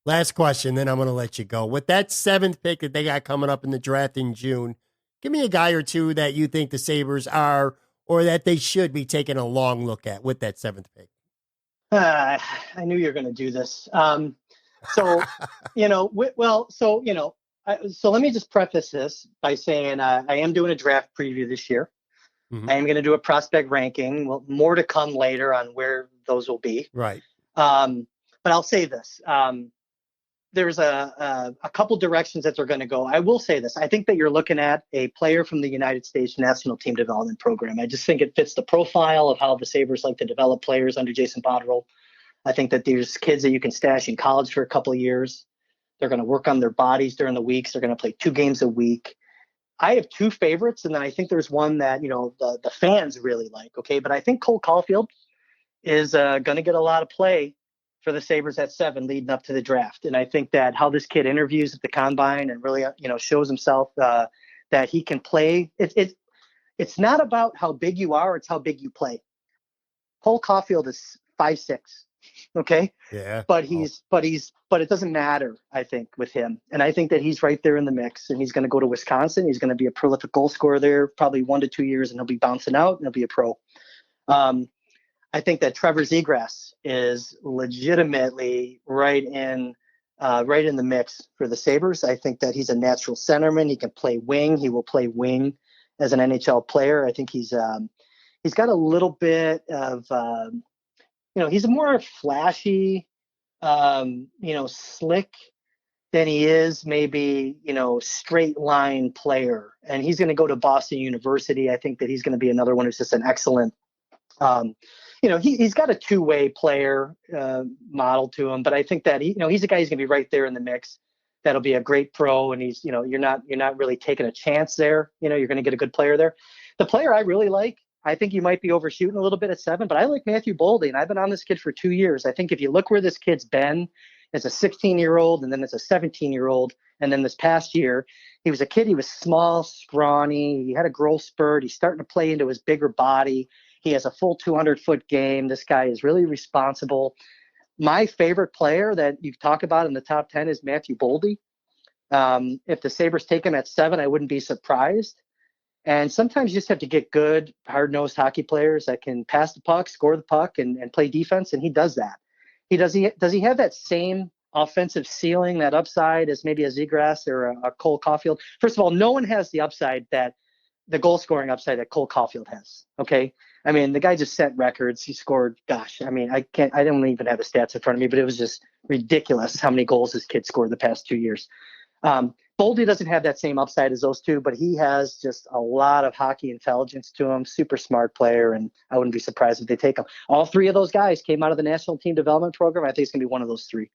Last question, then I'm going to let you go. With that seventh pick that they got coming up in the draft in June, give me a guy or two that you think the Sabres are or that they should be taking a long look at with that seventh pick. I knew you were going to do this. So, so let me just preface this by saying I am doing a draft preview this year. Mm-hmm. I am going to do a prospect ranking. Well, more to come later on where those will be. Right. But I'll say this. There's a couple directions that they're going to go. I will say this. I think that you're looking at a player from the United States National Team Development Program. I just think it fits the profile of how the Sabres like to develop players under Jason Botterill. I think that there's kids that you can stash in college for a couple of years. They're going to work on their bodies during the weeks. They're going to play 2 games a week. I have 2 favorites, and then I think there's one that, the fans really like, okay? But I think Cole Caulfield is going to get a lot of play for the Sabres at 7 leading up to the draft. And I think that how this kid interviews at the combine and really, shows himself that he can play. It's not about how big you are, it's how big you play. Cole Caulfield is 5'6". Okay. Yeah. But it doesn't matter, I think, with him. And I think that he's right there in the mix, and he's going to go to Wisconsin. He's going to be a prolific goal scorer there, probably 1 to 2 years, and he'll be bouncing out and he'll be a pro. I think that Trevor Zegras is legitimately right in the mix for the Sabres. I think that he's a natural centerman. He can play wing. He will play wing as an NHL player. I think he's got a little bit of, he's a more flashy, slick than he is maybe, straight line player. And he's going to go to Boston University. I think that he's going to be another one who's just an excellent, he's got a two-way player model to him, but I think that he's a guy who's going to be right there in the mix. That'll be a great pro, and he's, you're not really taking a chance there. You're going to get a good player there. The player I really like, I think you might be overshooting a little bit at 7, but I like Matthew Boldy, and I've been on this kid for 2 years. I think if you look where this kid's been as a 16-year-old, and then as a 17-year-old, and then this past year, he was a kid. He was small, scrawny. He had a growth spurt. He's starting to play into his bigger body. He has a full 200-foot game. This guy is really responsible. My favorite player that you talk about in the top 10 is Matthew Boldy. If the Sabres take him at 7, I wouldn't be surprised. And sometimes you just have to get good, hard-nosed hockey players that can pass the puck, score the puck, and play defense, and he does that. Does he have that same offensive ceiling, that upside, as maybe a Zegras or a Cole Caulfield? First of all, no one has the upside the goal-scoring upside that Cole Caulfield has, okay? I mean, the guy just set records. He scored, I don't even have the stats in front of me, but it was just ridiculous how many goals this kid scored the past 2 years. Boldy doesn't have that same upside as those two, but he has just a lot of hockey intelligence to him, super smart player, and I wouldn't be surprised if they take him. All 3 of those guys came out of the National Team Development Program. I think it's going to be one of those 3.